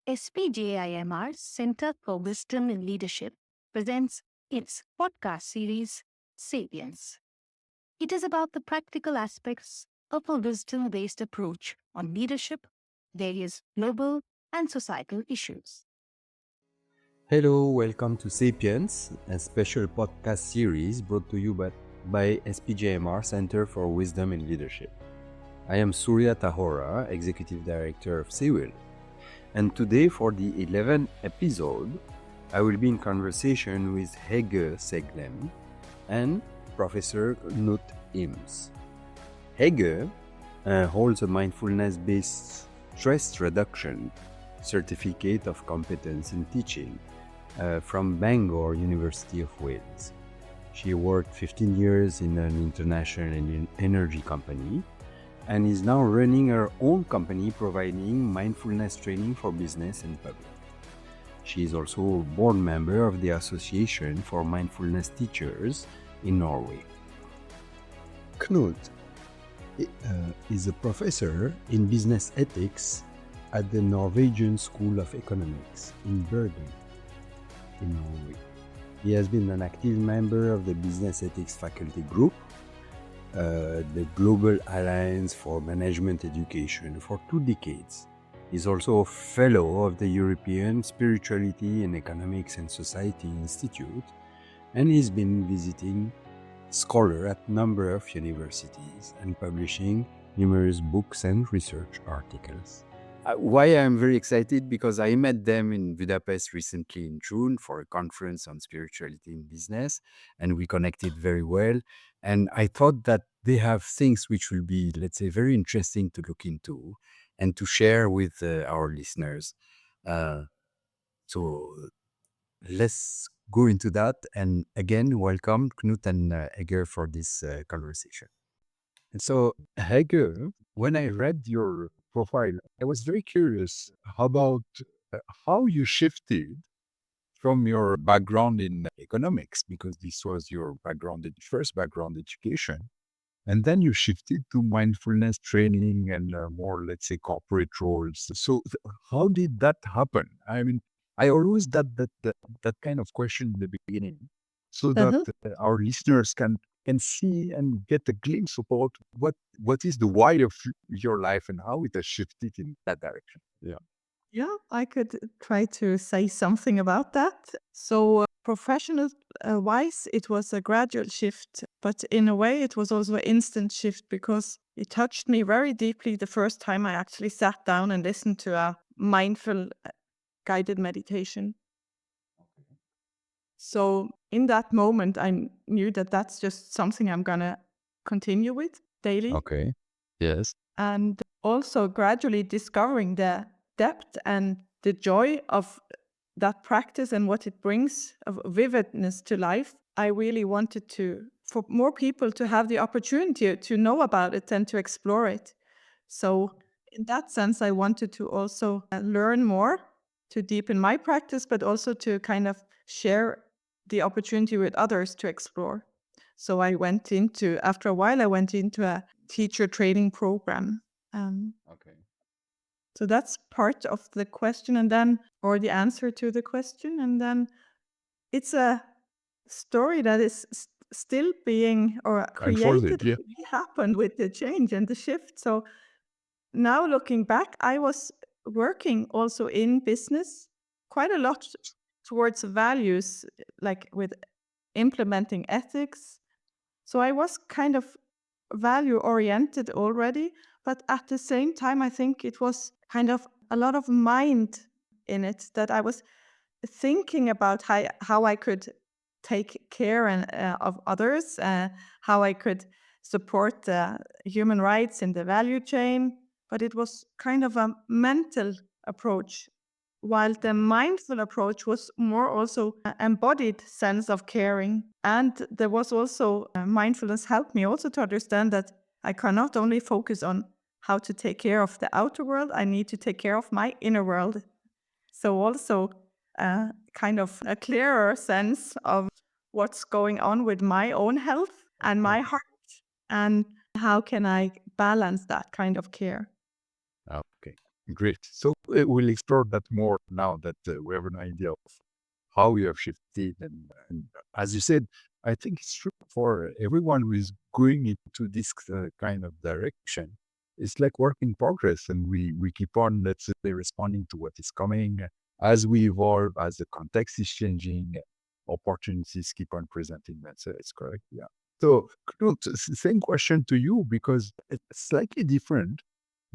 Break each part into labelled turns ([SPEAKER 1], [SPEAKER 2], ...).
[SPEAKER 1] SPJIMR Center for Wisdom in Leadership presents its podcast series, Sapience. It is about the practical aspects of a wisdom based approach on leadership, various global and societal issues.
[SPEAKER 2] Hello, welcome to Sapience, a special podcast series brought to you by SPJIMR Center for Wisdom in Leadership. I am Surya Tahora, Executive Director of Seglem. And today, for the 11th episode, I will be in conversation with Hege Seglem and Professor Knut Ims. Hege holds a mindfulness-based stress reduction certificate of competence in teaching from Bangor, University of Wales. She worked 15 years in an international energy company and is now running her own company providing mindfulness training for business and public. She is also a board member of the Association for Mindfulness Teachers in Norway. Knut is a professor in business ethics at the Norwegian School of Economics in Bergen, in Norway. He has been an active member of the Business Ethics Faculty Group, the Global Alliance for Management Education, for 2 decades. He's also a fellow of the European Spirituality and Economics and Society Institute, and he's been visiting scholar at a number of universities and publishing numerous books and research articles. Why I'm very excited? Because I met them in Budapest recently in June for a conference on spirituality in business, and we connected very well. And I thought that they have things which will be, let's say, very interesting to look into and to share with our listeners. So let's go into that. And again, welcome Knut and Hege for this conversation. And so, Hege, when I read your profile, I was very curious about how you shifted from your background in economics, because this was your first background education, and then you shifted to mindfulness training and more, let's say, corporate roles. So, how did that happen? I mean, I always had that kind of question in the beginning, so that our listeners can see and get a glimpse about what is the why of your life and how it has shifted in that direction. Yeah.
[SPEAKER 3] Yeah, I could try to say something about that. So, professional wise, it was a gradual shift, but in a way, it was also an instant shift because it touched me very deeply the first time I actually sat down and listened to a mindful guided meditation. So, in that moment, I knew that that's just something I'm going to continue with daily.
[SPEAKER 2] Okay. Yes.
[SPEAKER 3] And also gradually discovering the depth and the joy of that practice and what it brings of vividness to life. I really wanted for more people to have the opportunity to know about it and to explore it. So in that sense, I wanted to also learn more, to deepen my practice, but also to kind of share the opportunity with others to explore. So after a while, I went into a teacher training program.
[SPEAKER 2] Okay.
[SPEAKER 3] So that's part of the question or the answer to the question. And then it's a story that is still being or created,
[SPEAKER 2] yeah.
[SPEAKER 3] happened with the change and the shift. So now looking back, I was working also in business quite a lot towards values, like with implementing ethics. So I was kind of value oriented already, but at the same time, I think it was kind of a lot of mind in it that I was thinking about how I could take care of others, how I could support human rights in the value chain. But it was kind of a mental approach, while the mindful approach was more also an embodied sense of caring. And there was also mindfulness helped me also to understand that I cannot only focus on how to take care of the outer world, I need to take care of my inner world. So also kind of a clearer sense of what's going on with my own health and my heart, and how can I balance that kind of care.
[SPEAKER 2] Okay.
[SPEAKER 4] Great. So we'll explore that more now that we have an idea of how you have shifted. And as you said, I think it's true for everyone who is going into this kind of direction. It's like work in progress, and we keep on, let's say, responding to what is coming as we evolve, as the context is changing, opportunities keep on presenting. It's correct. Yeah. So, Knut, same question to you because it's slightly different.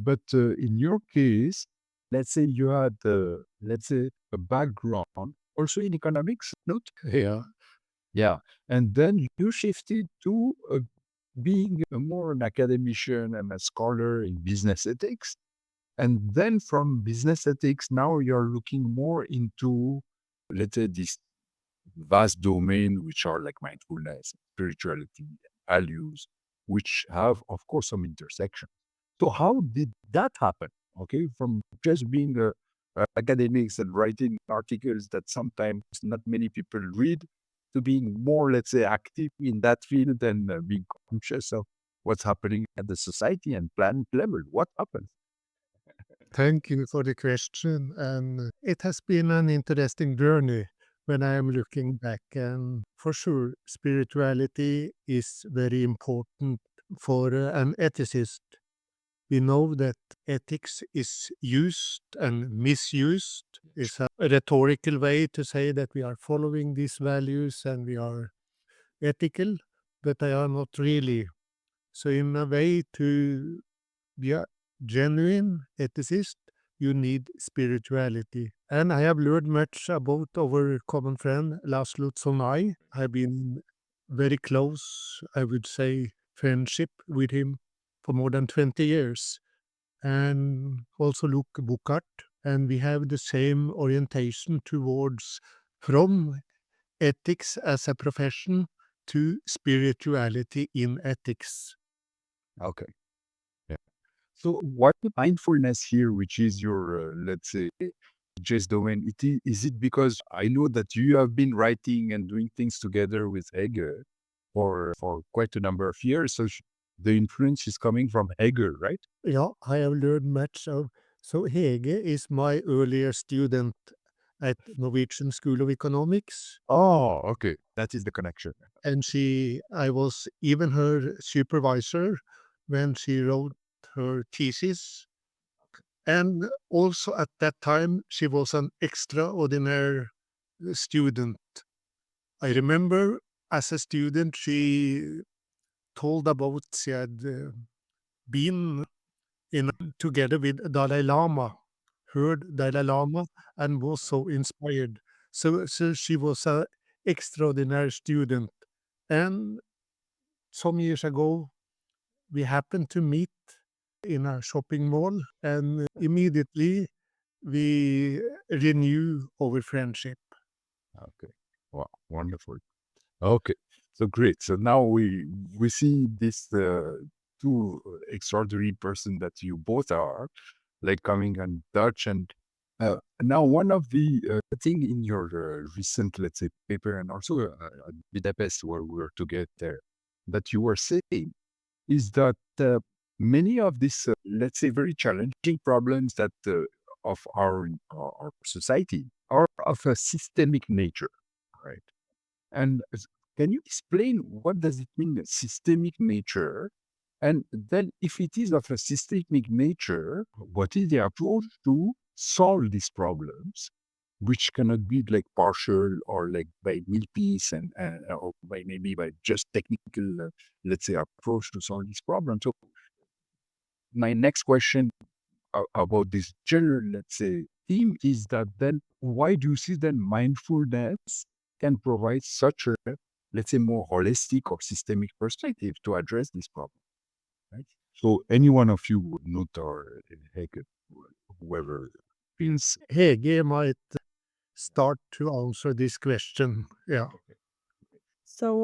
[SPEAKER 4] But in your case, let's say you had, let's say, a background also in economics, not?
[SPEAKER 5] Yeah.
[SPEAKER 4] Yeah. And then you shifted to being more an academician and a scholar in business ethics. And then from business ethics, now you're looking more into, let's say, this vast domain, which are like mindfulness, spirituality, values, which have, of course, some intersection. So how did that happen? Okay, from just being academics and writing articles that sometimes not many people read, to being more, let's say, active in that field and being conscious of what's happening at the society and planet level. What happened?
[SPEAKER 5] Thank you for the question. And it has been an interesting journey when I am looking back. And for sure, spirituality is very important for an ethicist. We know that ethics is used and misused. It's a rhetorical way to say that we are following these values and we are ethical, but they are not really. So in a way, to be a genuine ethicist, you need spirituality. And I have learned much about our common friend, Laszlo Tzonai. I've been very close, I would say, friendship with him for more than 20 years. And also Luke Buchart. And we have the same orientation towards from ethics as a profession to spirituality in ethics.
[SPEAKER 4] Okay. Yeah. So what mindfulness here, which is your, let's say, just domain, is it because I know that you have been writing and doing things together with Hege for quite a number of years. So the influence is coming from Hege, right?
[SPEAKER 5] Yeah, I have learned much of. So Hege is my earlier student at Norwegian School of Economics.
[SPEAKER 4] Oh, okay. That is the connection.
[SPEAKER 5] And I was even her supervisor when she wrote her thesis. And also at that time, she was an extraordinary student. I remember as a student, she told about she had been together with Dalai Lama, heard Dalai Lama, and was so inspired. So she was an extraordinary student. And some years ago, we happened to meet in a shopping mall, and immediately we renew our friendship.
[SPEAKER 4] Okay. Wow. Wonderful. Okay. So great. So now we see this two extraordinary person that you both are, like coming on Dutch. And now one of the thing in your recent, let's say, paper, and also at Budapest where we were together, that you were saying is that many of these, let's say, very challenging problems that of our society are of a systemic nature, right? And can you explain what does it mean, systemic nature? And then if it is of a systemic nature, what is the approach to solve these problems, which cannot be like partial or like by nil piece and or by maybe by just technical, let's say, approach to solve these problems. So my next question about this general, let's say, theme is that then why do you see that mindfulness can provide such a, let's say, more holistic or systemic perspective to address this problem, right? So any one of you would note or Hege, whoever feels.
[SPEAKER 5] Hege might start to answer this question. Yeah.
[SPEAKER 3] So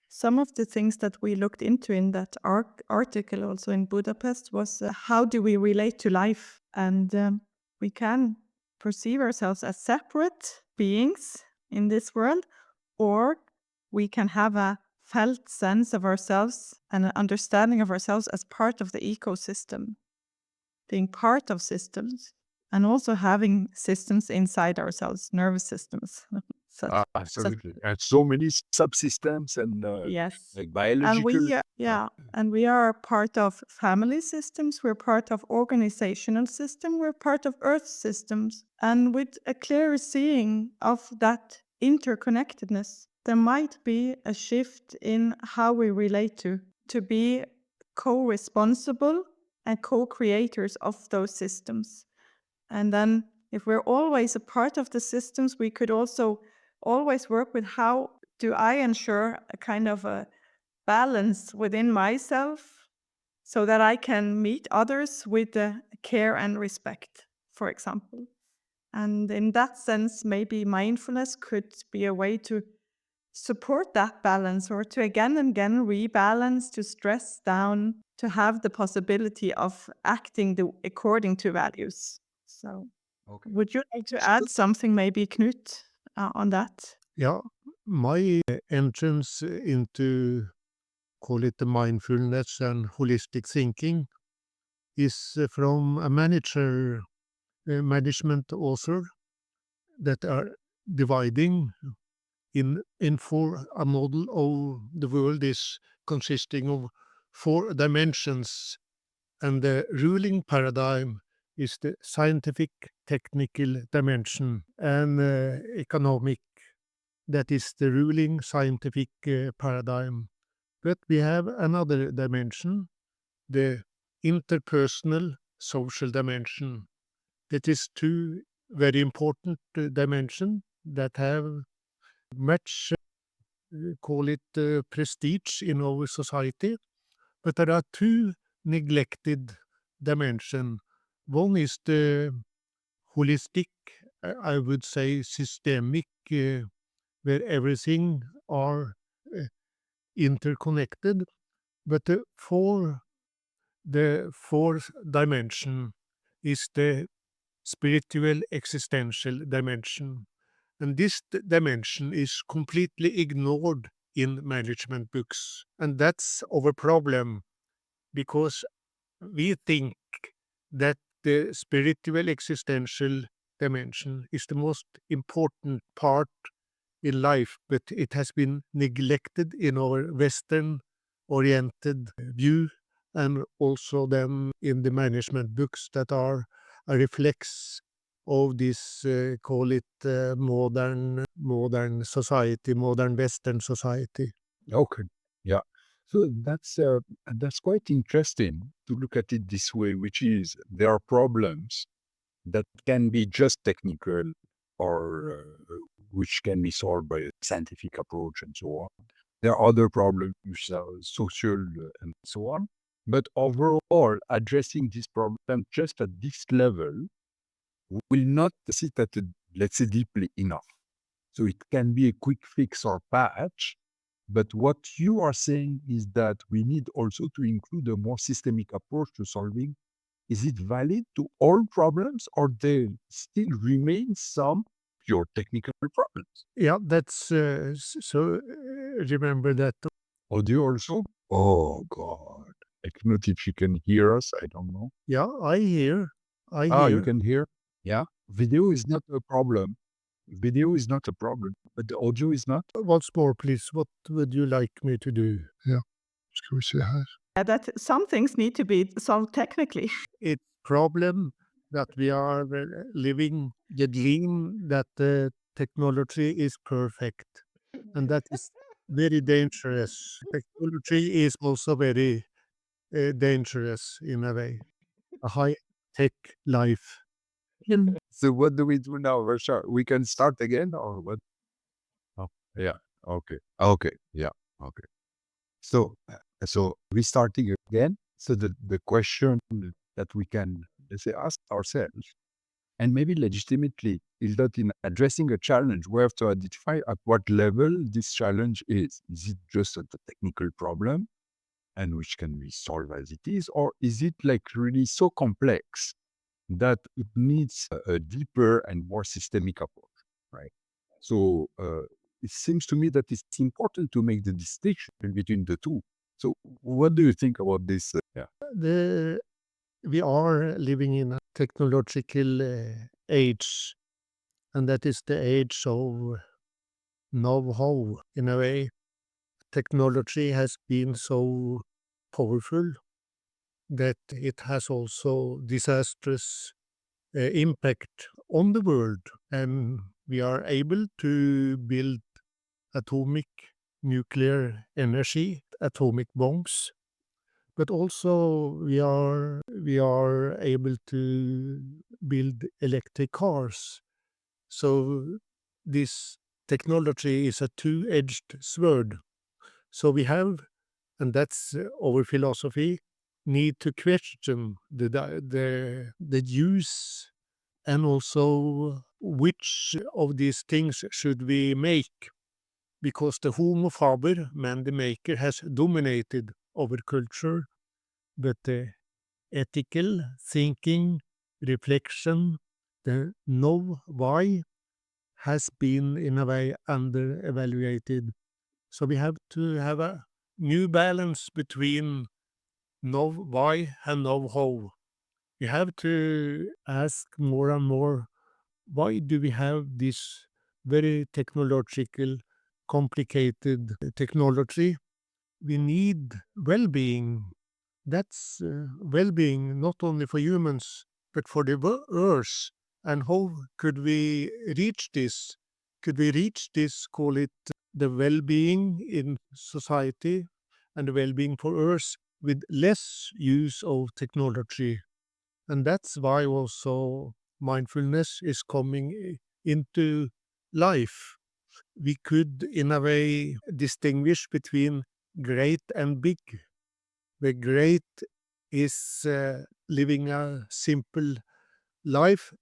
[SPEAKER 3] some of the things that we looked into in that article also in Budapest was how do we relate to life? And we can perceive ourselves as separate beings in this world, or we can have a felt sense of ourselves and an understanding of ourselves as part of the ecosystem. Being part of systems and also having systems inside ourselves, nervous systems.
[SPEAKER 4] Absolutely. And so many subsystems and
[SPEAKER 3] Yes.
[SPEAKER 4] like
[SPEAKER 3] And
[SPEAKER 4] biological.
[SPEAKER 3] and we are part of family systems, we're part of organizational system, we're part of earth systems. And with a clearer seeing of that interconnectedness, there might be a shift in how we relate to be co-responsible and co-creators of those systems. And then if we're always a part of the systems, we could also always work with how do I ensure a kind of a balance within myself so that I can meet others with care and respect, for example. And in that sense, maybe mindfulness could be a way to support that balance, or to again and again rebalance, to stress down, to have the possibility of acting according to values. So
[SPEAKER 2] Okay.
[SPEAKER 3] would you like to add something, maybe, Knut, on that?
[SPEAKER 5] Yeah, my entrance into, call it the mindfulness and holistic thinking, is from a management author that are dividing in four. A model of the world is consisting of 4 dimensions, and the ruling paradigm is the scientific technical dimension, and economic, that is the ruling scientific paradigm. But we have another dimension, the interpersonal social dimension. That is 2 very important dimension that have much, call it prestige in our society. But there are 2 neglected dimension. One is the holistic, I would say systemic, where everything are interconnected. But the fourth dimension is the spiritual existential dimension. And this dimension is completely ignored in management books. And that's our problem, because we think that the spiritual existential dimension is the most important part in life, but it has been neglected in our Western oriented view, and also then in the management books that are a reflex of this, call it modern society, modern Western society.
[SPEAKER 4] Okay. Yeah. So that's quite interesting to look at it this way, which is there are problems that can be just technical or which can be solved by a scientific approach and so on. There are other problems which are social and so on. But overall, addressing this problem just at this level will not sit at, let's say, deeply enough. So it can be a quick fix or patch. But what you are saying is that we need also to include a more systemic approach to solving. Is it valid to all problems, or there still remain some pure technical problems?
[SPEAKER 5] Yeah, that's so. Remember that.
[SPEAKER 4] Audio also? Oh, God. I cannot if you can hear us. I don't know.
[SPEAKER 5] Yeah, I hear.
[SPEAKER 4] You can hear? Yeah. Video is not a problem. Video is not a problem, but the audio is not.
[SPEAKER 5] Once more, please. What would you like me to do? Yeah. Ska vi se här.
[SPEAKER 3] That some things need to be solved technically.
[SPEAKER 5] It's problem that we are living the dream that the technology is perfect, and that is very dangerous. Technology is also very dangerous in a way. A high-tech life.
[SPEAKER 4] So what do we do now, Rasha? We can start again or what? Oh, yeah. Okay. Okay. Yeah. Okay. So restarting again. So the question that we can, let's say, ask ourselves, and maybe legitimately, is that in addressing a challenge, we have to identify at what level this challenge is. Is it just a technical problem, and which can be solved as it is, or is it like really so complex that it needs a deeper and more systemic approach, right? So it seems to me that it's important to make the distinction between the two. So what do you think about this? Yeah.
[SPEAKER 5] We are living in a technological age, and that is the age of know-how. In a way, technology has been so powerful that it has also disastrous impact on the world, and we are able to build atomic nuclear energy, atomic bombs, but also we are able to build electric cars. So this technology is a two-edged sword. So we have, and that's our philosophy, need to question the use, and also which of these things should we make, because the Homo faber, man the maker, has dominated our culture, but the ethical thinking, reflection, the know why has been in a way under-evaluated. So we have to have a new balance between know why and know how. We have to ask more and more, why do we have this very technological, complicated technology? We need well-being. That's well-being not only for humans, but for the earth. And how could we reach this? Could we reach this, call it the well-being in society and the well-being for earth, with less use of technology? And that's why also mindfulness is coming into life. We could, in a way, distinguish between great and big. The great is living a simple life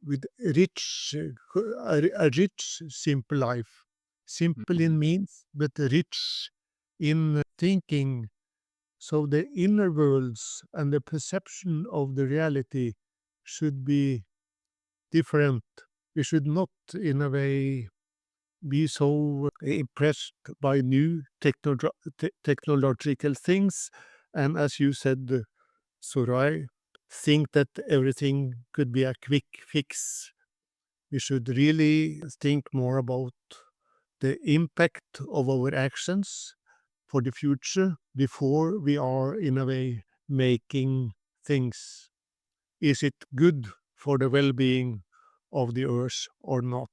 [SPEAKER 5] with rich, a rich, simple life. Simple in means, but rich in thinking. So the inner worlds and the perception of the reality should be different. We should not, in a way, be so impressed by new technological things. And as you said, Surai, think that everything could be a quick fix. We should really think more about the impact of our actions for the future before we are, in a way, making things. Is it good for the well-being of the earth or not?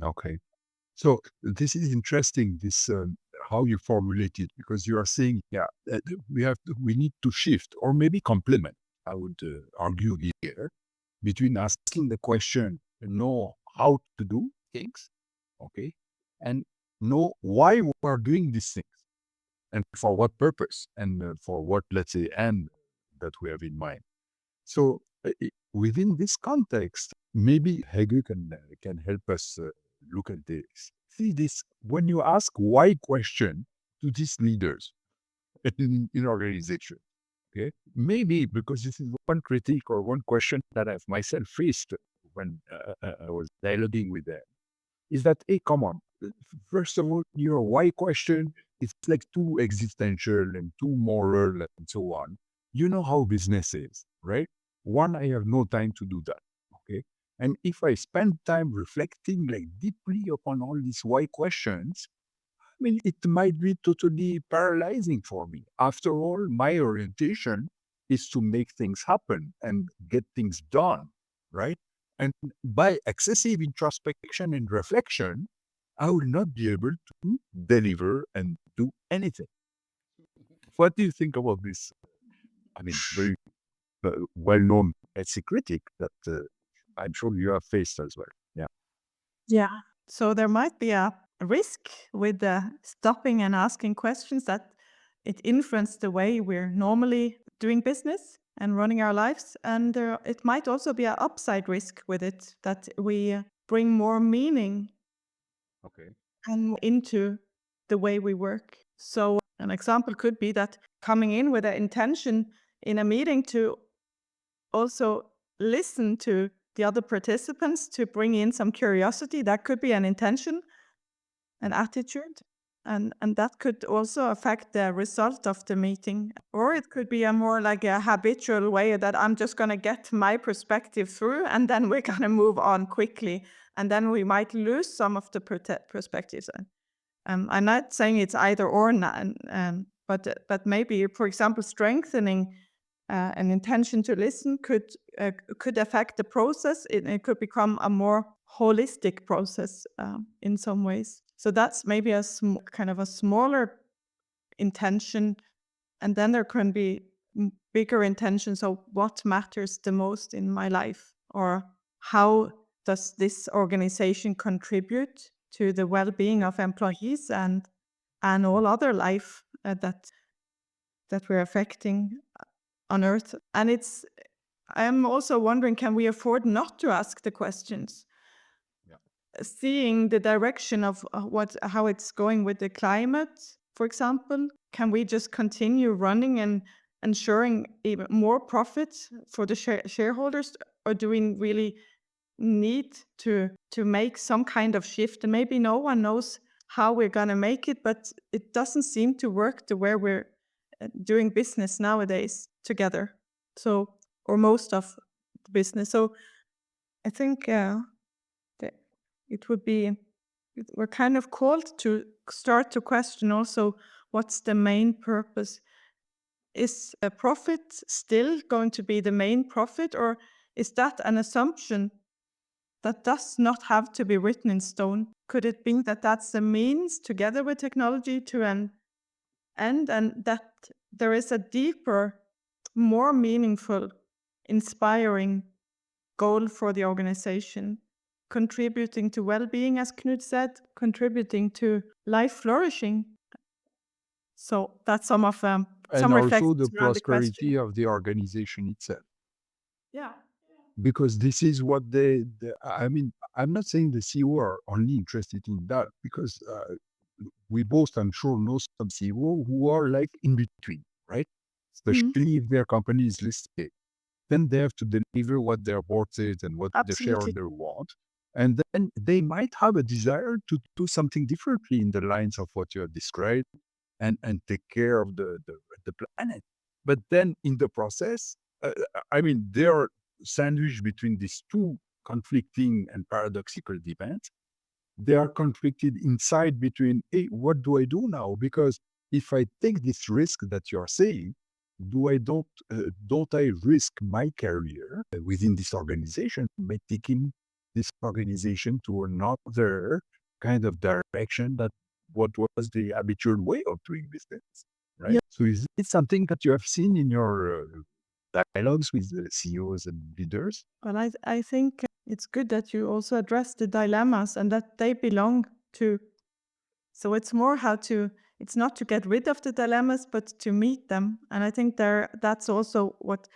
[SPEAKER 4] Okay. So this is interesting, this how you formulate it, because you are saying, we need to shift or maybe complement, I would argue here, between asking the question, know how to do things, okay, and know why we are doing these things and for what purpose and for what, let's say, end that we have in mind. So within this context, maybe Hege can help us look at this. See this, when you ask why question to these leaders in organization, okay? Maybe because this is one critique or one question that I've myself faced when I was dialoguing with them, is that, hey, come on. First of all, your why question, it's like too existential and too moral and so on. You know how business is, right? One, I have no time to do that, okay? And if I spend time reflecting like deeply upon all these why questions, I mean, it might be totally paralyzing for me. After all, my orientation is to make things happen and get things done, right? And by excessive introspection and reflection, I will not be able to deliver and do anything. What do you think about this? I mean, very well-known ethic critic that I'm sure you have faced as well. Yeah.
[SPEAKER 3] Yeah. So there might be a risk with stopping and asking questions, that it influences the way we're normally doing business and running our lives. And it might also be an upside risk with it, that we bring more meaning
[SPEAKER 4] Okay.
[SPEAKER 3] and into the way we work. So an example could be that coming in with an intention in a meeting to also listen to the other participants, to bring in some curiosity, that could be an intention, an attitude. And that could also affect the result of the meeting. Or it could be a more like a habitual way that I'm just going to get my perspective through, and then we're going to move on quickly. And then we might lose some of the perspectives. I'm not saying it's either or, but maybe, for example, strengthening an intention to listen could affect the process. It could become a more holistic process in some ways. So that's maybe a kind of a smaller intention, and then there can be bigger intentions of what matters the most in my life, or how does this organization contribute to the well-being of employees and all other life that we're affecting on Earth. And I'm also wondering, can we afford not to ask the questions? Seeing the direction of how it's going with the climate, for example, can we just continue running and ensuring even more profit for the shareholders, or do we really need to make some kind of shift? And maybe no one knows how we're going to make it, but it doesn't seem to work the way we're doing business nowadays together. So, or most of the business. So I think it would be, we're kind of called to start to question also what's the main purpose. Is a profit still going to be the main profit, or is that an assumption that does not have to be written in stone? Could it be that that's the means together with technology to an end, and that there is a deeper, more meaningful, inspiring goal for the organization, contributing to well-being, as Knut said, contributing to life flourishing? So that's some of
[SPEAKER 4] And
[SPEAKER 3] some
[SPEAKER 4] also
[SPEAKER 3] reflections
[SPEAKER 4] the
[SPEAKER 3] around the question.
[SPEAKER 4] prosperity of the organization itself.
[SPEAKER 3] Yeah.
[SPEAKER 4] Because this is what I mean, I'm not saying the CEO are only interested in that, because we both, I'm sure, know some CEO who are like in between, right? Especially if their company is listed. Then they have to deliver what their board says and what the
[SPEAKER 3] Absolutely.
[SPEAKER 4] shareholder want. And then they might have a desire to do something differently in the lines of what you have described, and take care of the planet. But then in the process, I mean, they are sandwiched between these two conflicting and paradoxical demands. They are conflicted inside between, hey, what do I do now? Because if I take this risk that you're saying, don't I risk my career within this organization by taking this organization to another kind of direction that what was the habitual way of doing business, right?
[SPEAKER 3] Yeah.
[SPEAKER 4] So is it something that you have seen in your dialogues with the CEOs and leaders?
[SPEAKER 3] Well, I think it's good that you also address the dilemmas and that they belong to. So it's more it's not to get rid of the dilemmas, but to meet them. And I think that's also what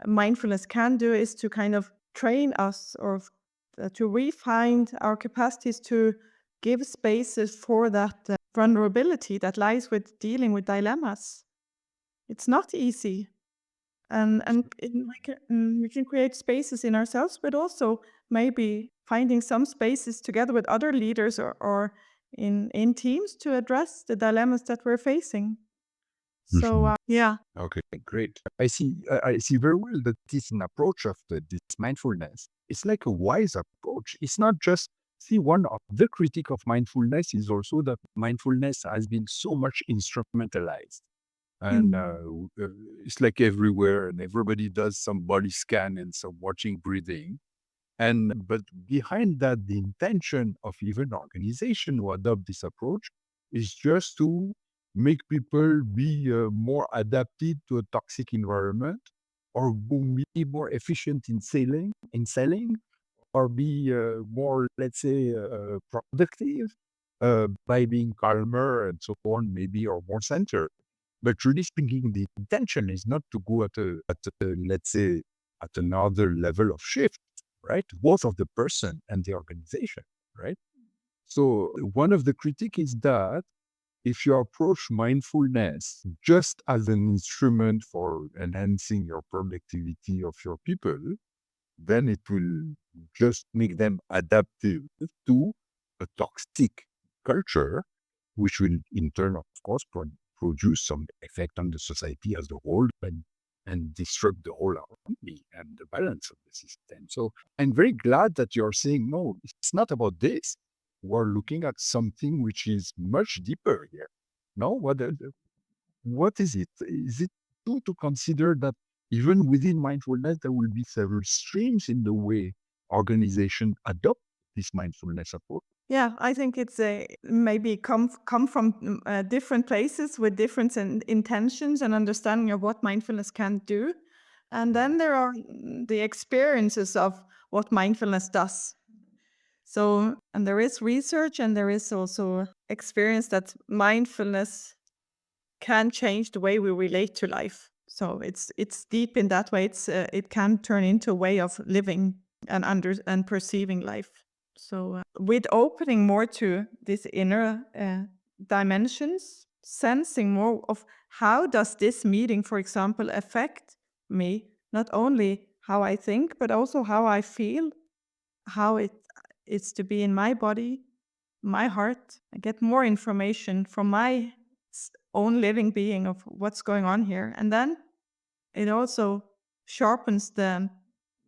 [SPEAKER 3] mindfulness can do, is to kind of train us, or to refine our capacities to give spaces for that vulnerability that lies with dealing with dilemmas. It's not easy. And we can create spaces in ourselves, but also maybe finding some spaces together with other leaders, or in teams, to address the dilemmas that we're facing. So yeah.
[SPEAKER 4] Okay, great. I see very well that this an approach of this mindfulness. It's like a wise approach. It's not just, see, one of the critique of mindfulness is also that mindfulness has been so much instrumentalized. And it's like everywhere, and everybody does some body scan and some watching breathing. But behind that, the intention of even organization who adopt this approach is just to make people be more adapted to a toxic environment, or be more efficient in selling, or be more, let's say, productive by being calmer and so on, maybe, or more centered. But really speaking, the intention is not to go let's say, at another level of shift, right? Both of the person and the organization, right? So one of the critique is that if you approach mindfulness just as an instrument for enhancing your productivity of your people, then it will just make them adaptive to a toxic culture which will in turn, of course, produce some effect on the society as a whole and disrupt the whole harmony and the balance of the system. So I'm very glad that you're saying, no, it's not about this. We're looking at something which is much deeper here. No, what is it? Is it true to consider that even within mindfulness, there will be several streams in the way organizations adopt this mindfulness approach?
[SPEAKER 3] Yeah, I think it's maybe come from different places with different intentions and understanding of what mindfulness can do. And then there are the experiences of what mindfulness does. So, and there is research and there is also experience that mindfulness can change the way we relate to life. So it's deep in that way. It can turn into a way of living and perceiving life. So with opening more to these inner dimensions, sensing more of how does this meeting, for example, affect me, not only how I think, but also how I feel, how it's to be in my body, my heart. I get more information from my own living being of what's going on here. And then it also sharpens the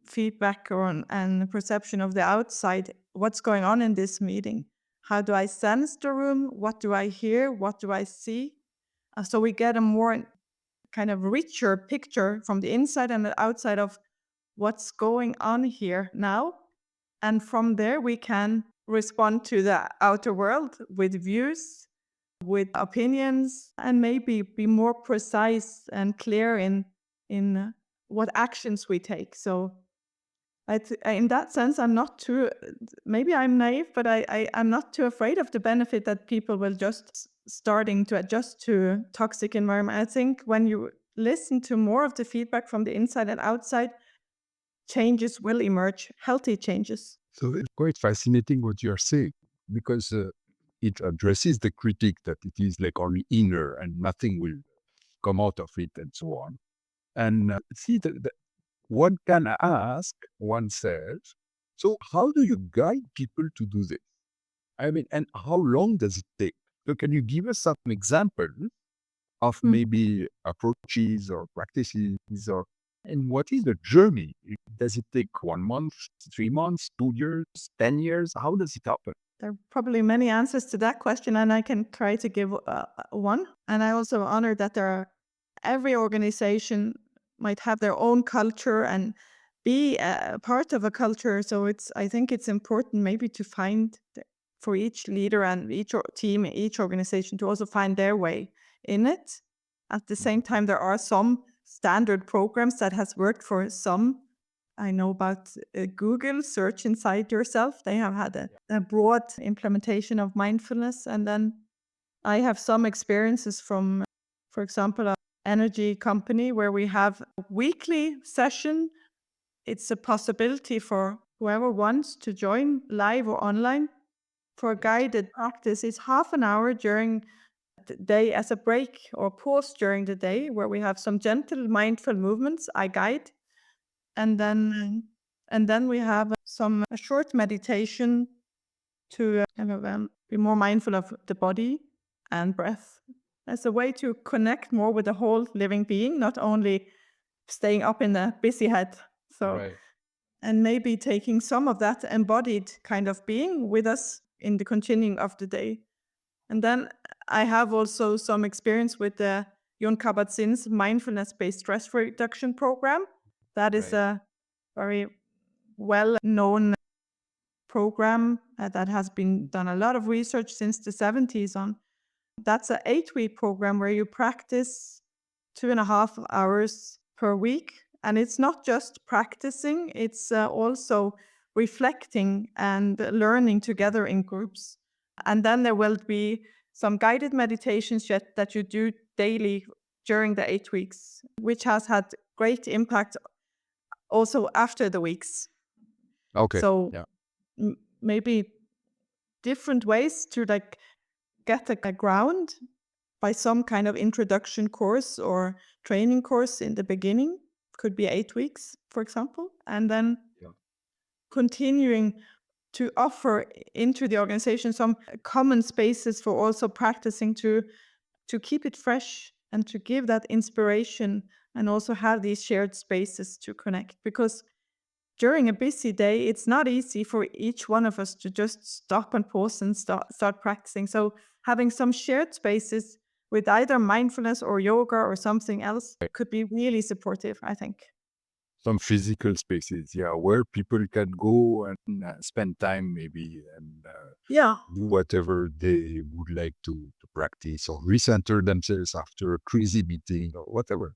[SPEAKER 3] feedback and perception of the outside. What's going on in this meeting? How do I sense the room? What do I hear? What do I see? So we get a more kind of richer picture from the inside and the outside of what's going on here now. And from there, we can respond to the outer world with views, with opinions, and maybe be more precise and clear in what actions we take. So in that sense, I'm not too, maybe I'm naive, but I'm not too afraid of the benefit that people will just starting to adjust to toxic environment. I think when you listen to more of the feedback from the inside and outside, changes will emerge, healthy changes.
[SPEAKER 4] So it's quite fascinating what you're saying, because it addresses the critique that it is like only inner and nothing will come out of it and so on. And see, one can ask oneself, so how do you guide people to do this? I mean, and how long does it take? So can you give us some examples of maybe approaches or practices, and what is the journey? Does it take 1 month, 3 months, 2 years, 10 years? How does it happen?
[SPEAKER 3] There are probably many answers to that question, and I can try to give one. And I also honor that every organization might have their own culture and be a part of a culture. So I think it's important maybe to find for each leader and each team, each organization to also find their way in it. At the same time, there are some standard programs that has worked for some. I know about Google, search inside yourself. They have had a broad implementation of mindfulness. And then I have some experiences from, for example, an energy company where we have a weekly session. It's a possibility for whoever wants to join live or online for a guided practice. It's half an hour during the day as a break or pause during the day where we have some gentle mindful movements I guide. And then we have a short meditation to be more mindful of the body and breath as a way to connect more with the whole living being, not only staying up in the busy head. So, and maybe taking some of that embodied kind of being with us in the continuing of the day. And then I have also some experience with the Jon Kabat-Zinn's mindfulness-based stress reduction program. That is a very well-known program that has been done a lot of research since the 70s on. That's an 8-week program where you practice 2.5 hours per week. And it's not just practicing, it's also reflecting and learning together in groups. And then there will be some guided meditations that you do daily during the 8 weeks, which has had great impact also after the weeks.
[SPEAKER 4] Okay.
[SPEAKER 3] So maybe different ways to get a ground by some kind of introduction course or training course in the beginning. Could be 8 weeks, for example, and then continuing to offer into the organization some common spaces for also practicing to keep it fresh and to give that inspiration and also have these shared spaces to connect. Because during a busy day, it's not easy for each one of us to just stop and pause and start practicing. So having some shared spaces with either mindfulness or yoga or something else could be really supportive, I think.
[SPEAKER 4] Some physical spaces, where people can go and spend time maybe and do whatever they would like to practice or recenter themselves after a crazy meeting or whatever.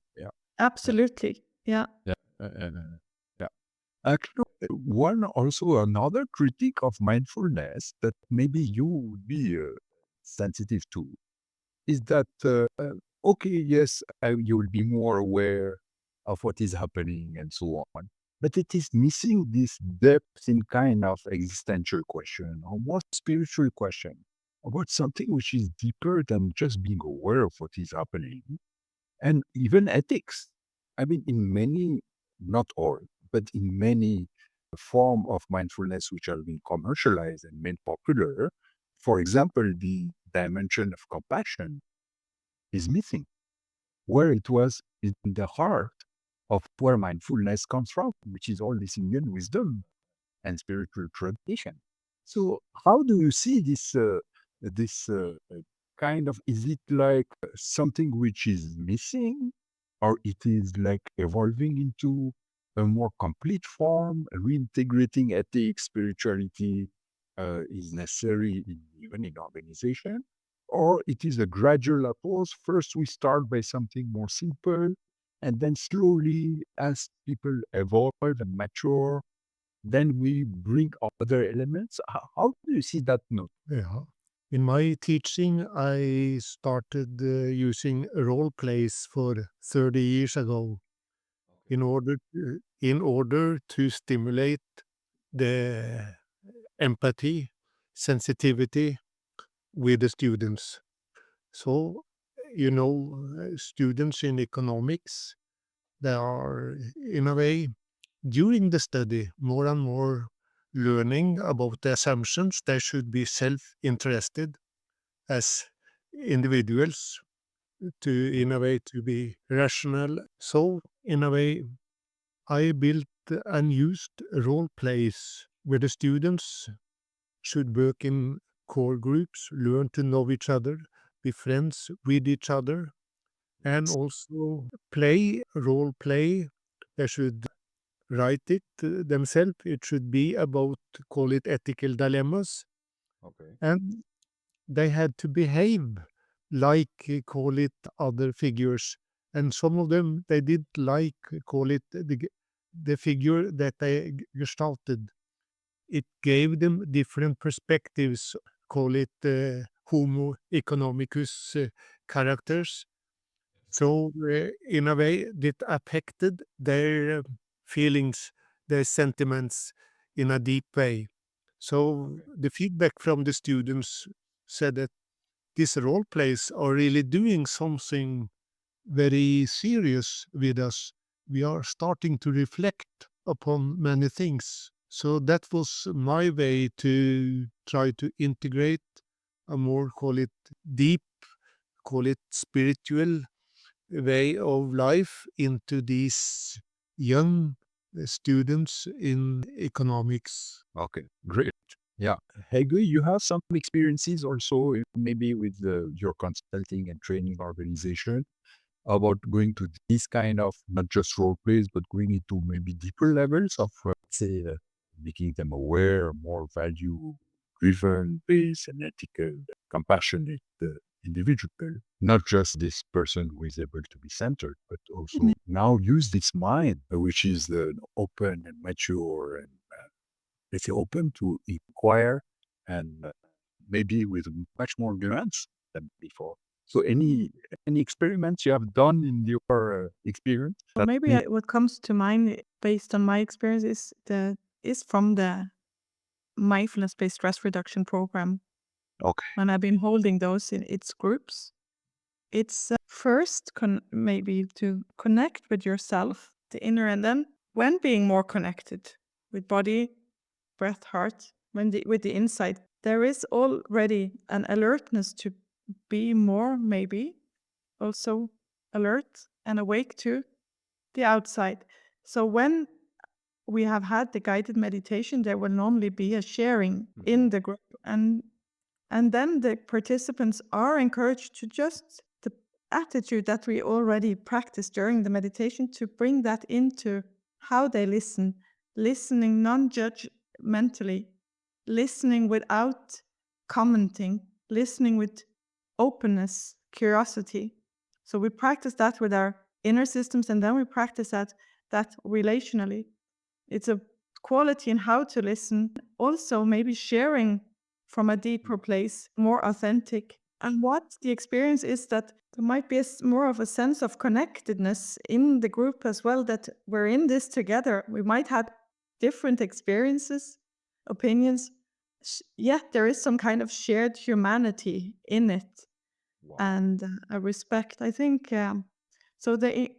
[SPEAKER 3] Absolutely. Yeah.
[SPEAKER 4] Actually, another critique of mindfulness that maybe you would be sensitive to is that, okay, yes, you will be more aware of what is happening and so on, but it is missing this depth in kind of existential question or more spiritual question about something which is deeper than just being aware of what is happening, and even ethics. I mean, in many, not all, but in many form of mindfulness which are being commercialized and made popular, for example, the dimension of compassion is missing, where it was in the heart of where mindfulness comes from, which is all this Indian wisdom and spiritual tradition. So, how do you see this kind of? Is it like something which is missing, or it is like evolving into a more complete form, reintegrating ethics, spirituality is necessary even in organization, or it is a gradual approach. First, we start by something more simple, and then slowly, as people evolve and mature, then we bring other elements. How do you see that note?
[SPEAKER 5] Yeah. In my teaching, I started using role plays for 30 years ago in order to stimulate the empathy, sensitivity with the students. So, students in economics, they are, in a way, during the study, more and more learning about the assumptions. They should be self-interested as individuals to, in a way, to be rational. So, in a way, I built and used role plays where the students should work in core groups, learn to know each other, be friends with each other, and also play role play. They should write it themselves. It should be about, call it ethical dilemmas,
[SPEAKER 4] Okay.
[SPEAKER 5] and they had to behave like, call it other figures. And some of them, they did like, call it the figure that they gestalted. It gave them different perspectives, call it homo economicus characters. So, in a way, it affected their feelings, their sentiments in a deep way. So, the feedback from the students said that these role plays are really doing something very serious with us. We are starting to reflect upon many things. So, that was my way to try to integrate a more, call it deep, call it spiritual way of life into these young students in economics.
[SPEAKER 4] Okay, great. Yeah. Hege, you have some experiences also, maybe with your consulting and training organization about going to these kind of not just role plays, but going into maybe deeper levels of, say, making them aware, more value driven, based and ethical, compassionate individual, not just this person who is able to be centered, but also now use this mind, which is open and mature and let's say open to inquire and maybe with much more nuance than before. So any experiments you have done in your experience?
[SPEAKER 3] Well, maybe what comes to mind based on my experience is from the mindfulness-based stress reduction program.
[SPEAKER 4] Okay.
[SPEAKER 3] When I've been holding those in its groups, it's first maybe to connect with yourself, the inner, and then when being more connected with body, breath, heart, with the insight, there is already an alertness to be more, maybe, also alert and awake to the outside. So when we have had the guided meditation, there will normally be a sharing in the group, and then the participants are encouraged to just the attitude that we already practiced during the meditation, to bring that into how they listen, listening non-judgmentally, listening without commenting, listening with openness, curiosity. So we practice that with our inner systems, and then we practice that relationally. It's a quality in how to listen. Also, maybe sharing from a deeper place, more authentic. And what the experience is that there might be more of a sense of connectedness in the group as well, that we're in this together. We might have different experiences, opinions, yet there is some kind of shared humanity in it.
[SPEAKER 4] Wow.
[SPEAKER 3] And a respect, I think. So the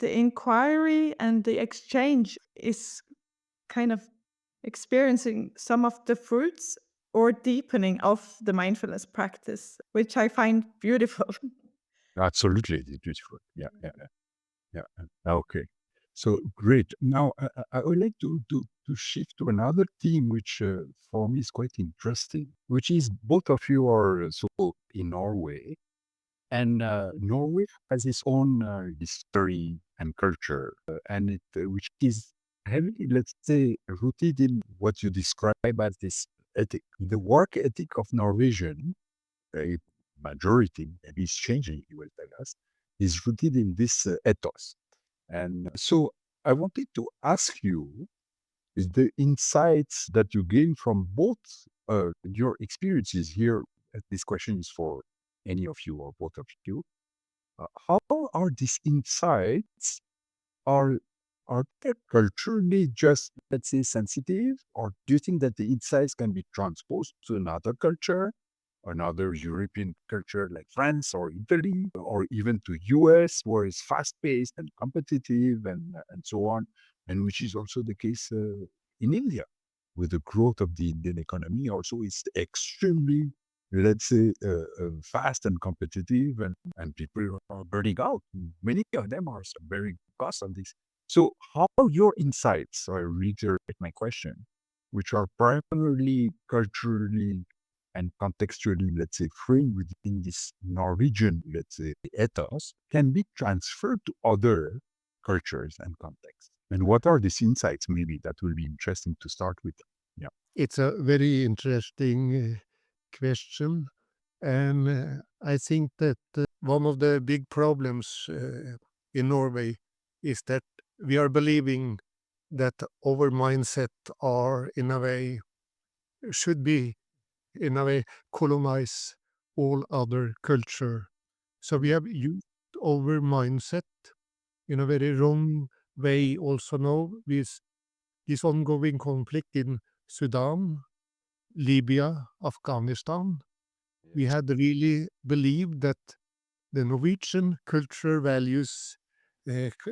[SPEAKER 3] inquiry and the exchange is kind of experiencing some of the fruits or deepening of the mindfulness practice, which I find beautiful.
[SPEAKER 4] Absolutely, it's beautiful. Yeah. Okay. So great. Now I would like to shift to another theme, which for me is quite interesting, which is both of you are so in Norway, and Norway has its own history and culture, and it which is heavily, let's say, rooted in what you describe as this ethic. The work ethic of Norwegian, a majority, maybe it's changing, you will tell us, is rooted in this ethos. And so I wanted to ask you, is the insights that you gain from both your experiences here, this question is for any of you or both of you, how are these insights, are they culturally just, let's say, sensitive, or do you think that the insights can be transposed to another culture, another European culture like France or Italy, or even to US, where it's fast-paced and competitive and so on, and which is also the case in India, with the growth of the Indian economy also is extremely, let's say, fast and competitive, and people are burning out. Many of them are very cost on this. So how are your insights, I reiterate my question, which are primarily culturally and contextually, let's say, framed within this Norwegian, let's say, ethos, can be transferred to other cultures and contexts? And what are these insights, maybe, that will be interesting to start with? Yeah.
[SPEAKER 5] It's a very interesting question. And I think that one of the big problems in Norway is that we are believing that our mindset are, in a way, should be, in a way, colonize all other culture. So we have used our mindset in a very wrong way also now with this ongoing conflict in Sudan, Libya, Afghanistan. We had really believed that the Norwegian cultural values,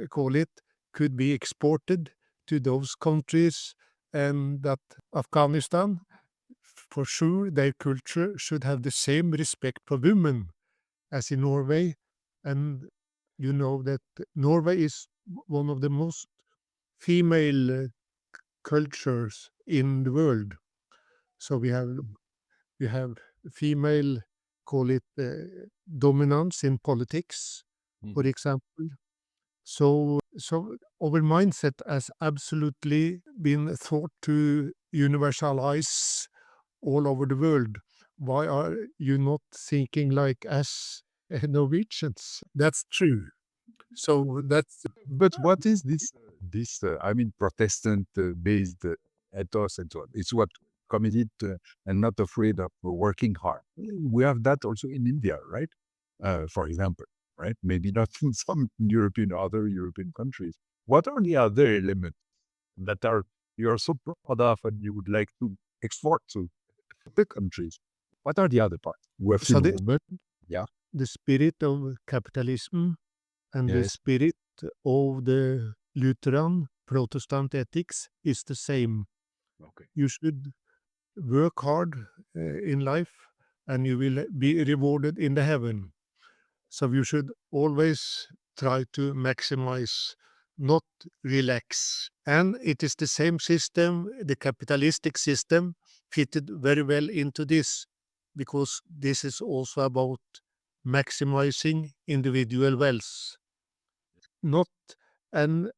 [SPEAKER 5] call it, could be exported to those countries, and that Afghanistan, for sure, their culture should have the same respect for women as in Norway. And you know that Norway is one of the most female cultures in the world. So we have female, call it dominance in politics, for example. So our mindset has absolutely been thought to universalize all over the world. Why are you not thinking like us Norwegians? That's true. So that's
[SPEAKER 4] But what is this? I mean, Protestant-based ethos and so on. It's what committed and not afraid of working hard. We have that also in India, right? For example, right? Maybe not in some other European countries. What are the other elements that are you are so proud of and you would like to export to the countries? What are the other parts? We have
[SPEAKER 5] so
[SPEAKER 4] seen women. Yeah.
[SPEAKER 5] the spirit of capitalism and the
[SPEAKER 4] Yes.
[SPEAKER 5] spirit of the Lutheran Protestant ethics is the same.
[SPEAKER 4] Okay.
[SPEAKER 5] You should work hard in life and you will be rewarded in the heaven. So you should always try to maximize, not relax. And it is the same system, the capitalistic system, fitted very well into this, because this is also about maximizing individual wealth. Not, and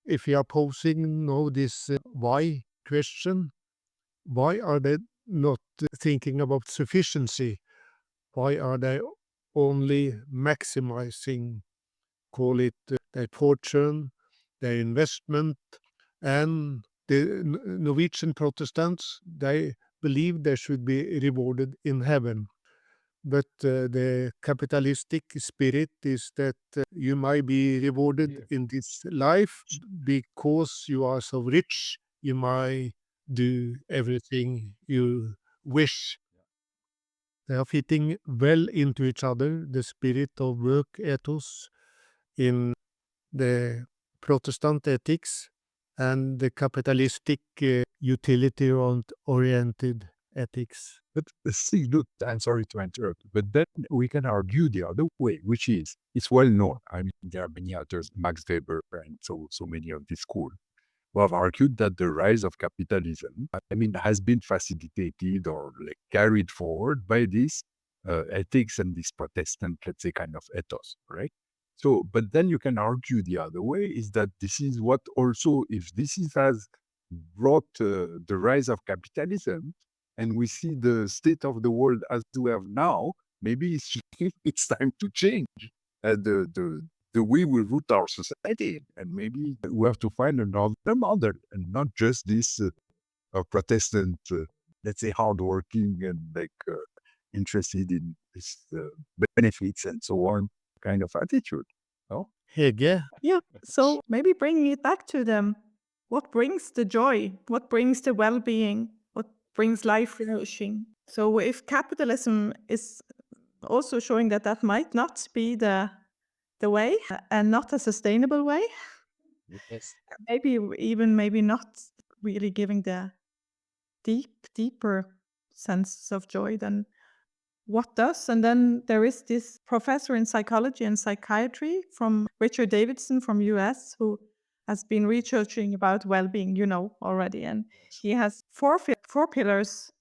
[SPEAKER 5] if we are posing now this why question, why are they not thinking about sufficiency? Why are they only maximizing, call it their fortune, their investment? And the Norwegian Protestants, they believe they should be rewarded in heaven. But the capitalistic spirit is that you might be rewarded in this life because you are so rich, you might do everything you wish. They are fitting well into each other, the spirit of work ethos in the Protestant ethics and the capitalistic utility-oriented ethics.
[SPEAKER 4] But see, look, I'm sorry to interrupt, but then we can argue the other way, which is, it's well known. I mean, there are many authors, Max Weber and so many of this school, who have argued that the rise of capitalism, I mean, has been facilitated or like carried forward by this ethics and this Protestant, let's say, kind of ethos, right? So, but then you can argue the other way is that this is what also, if this is has brought the rise of capitalism, and we see the state of the world as we have now, maybe it's time to change the way we root our society, and maybe we have to find another model, and not just this Protestant, let's say, hardworking and like interested in this benefits and so on kind of attitude. No?
[SPEAKER 5] Hege?
[SPEAKER 3] Yeah. So maybe bringing it back to them. What brings the joy? What brings the well-being? What brings life flourishing? So if capitalism is also showing that that might not be the way and not a sustainable way,
[SPEAKER 4] Yes.
[SPEAKER 3] maybe not really giving the deeper sense of joy, then what does? And then there is this professor in psychology and psychiatry from Richard Davidson from US, who has been researching about well-being, you know, already. And he has four pillars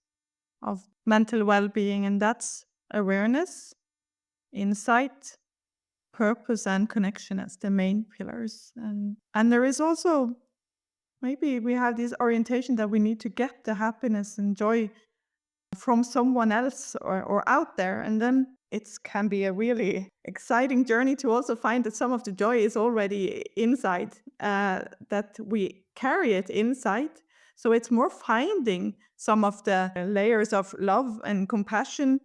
[SPEAKER 3] of mental well-being, and that's awareness, insight, purpose, and connection as the main pillars. And there is also, maybe we have this orientation that we need to get the happiness and joy from someone else or out there. And then it can be a really exciting journey to also find that some of the joy is already inside, that we carry it inside. So it's more finding some of the layers of love and compassion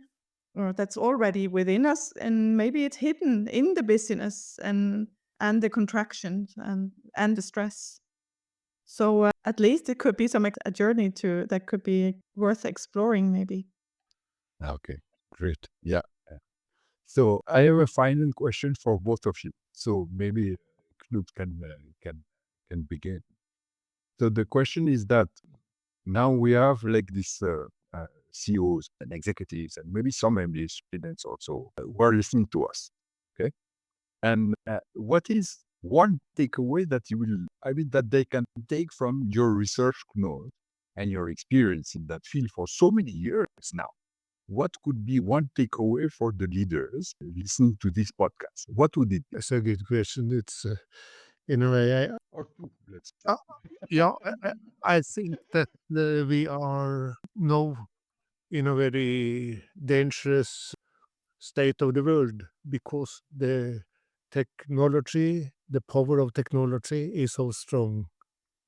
[SPEAKER 3] that's already within us, and maybe it's hidden in the busyness and the contractions and the stress. So at least it could be a journey that could be worth exploring, maybe.
[SPEAKER 4] Okay, great. Yeah. So I have a final question for both of you. So maybe Knut can begin. So the question is that now we have like this CEOs and executives and maybe some MBA students also who are listening to us. Okay. And what is one takeaway that that they can take from your research, Knut, and your experience in that field for so many years now? What could be one takeaway for the leaders listening to this podcast? What would it be?
[SPEAKER 5] That's a good question. It's, in a way,
[SPEAKER 4] Or two, let's
[SPEAKER 5] yeah, I think that we are now in a very dangerous state of the world, because the technology, the power of technology is so strong.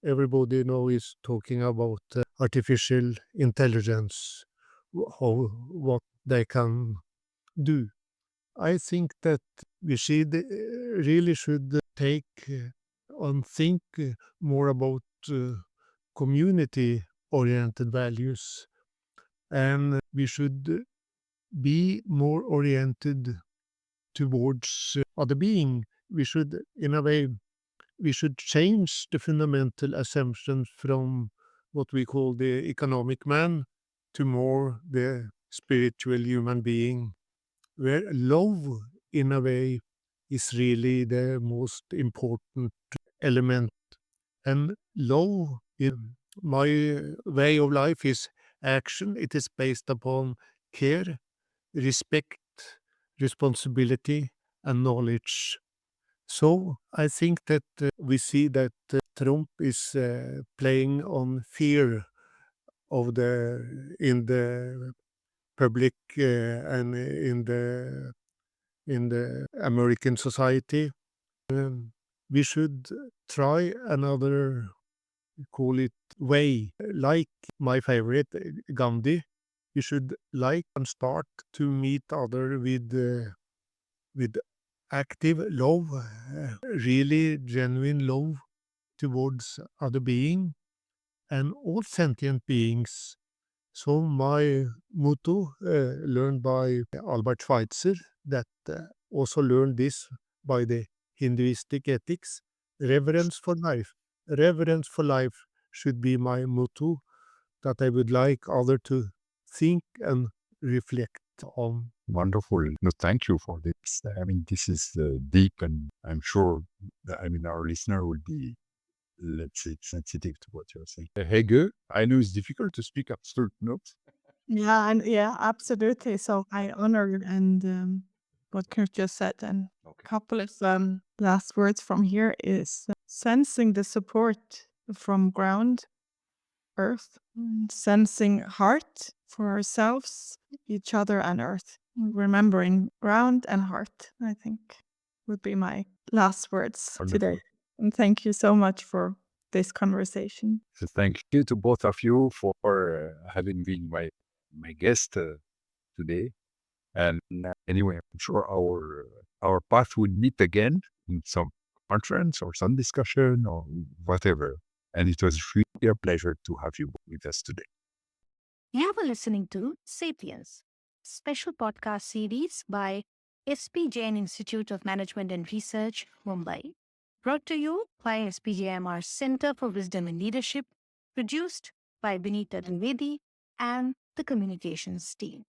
[SPEAKER 5] Everybody now is talking about artificial intelligence, what they can do. I think that we should really should take and think more about community-oriented values, and we should be more oriented towards other being. We should, in a way, we should change the fundamental assumptions from what we call the economic man to more the spiritual human being, where love, in a way, is really the most important element. And love, in my way of life, is action. It is based upon care, respect, responsibility, and knowledge. So I think that we see that Trump is playing on fear of in the public and in the American society. We should try another, call it, way. Like my favorite, Gandhi. We should like and start to meet other with active love, really genuine love towards other being and all sentient beings. So my motto, learned by Albert Schweitzer, that also learned this by the Hinduistic ethics, reverence for life. Reverence for life should be my motto that I would like other to think and reflect on.
[SPEAKER 4] Wonderful. No, thank you for this. I mean, this is deep, and I'm sure, our listener will be, let's say, sensitive to what you're saying. Hege, I know it's difficult to speak up certain notes.
[SPEAKER 3] Yeah, and yeah, absolutely. So I honor and what Knut just said, and a couple of last words from here is sensing the support from ground, earth, and sensing heart for ourselves, each other, and earth. Remembering ground and heart, I think, would be my last words today.
[SPEAKER 4] Wonderful.
[SPEAKER 3] And thank you so much for this conversation.
[SPEAKER 4] So thank you to both of you for having been my guest today. And anyway, I'm sure our path will meet again in some conference or some discussion or whatever. And it was really a pleasure to have you with us today.
[SPEAKER 1] You are listening to Sapience, special podcast series by SPJIMR Institute of Management and Research, Mumbai. Brought to you by SPJIMR Center for Wisdom and Leadership, produced by Knut and Hege and the communications team.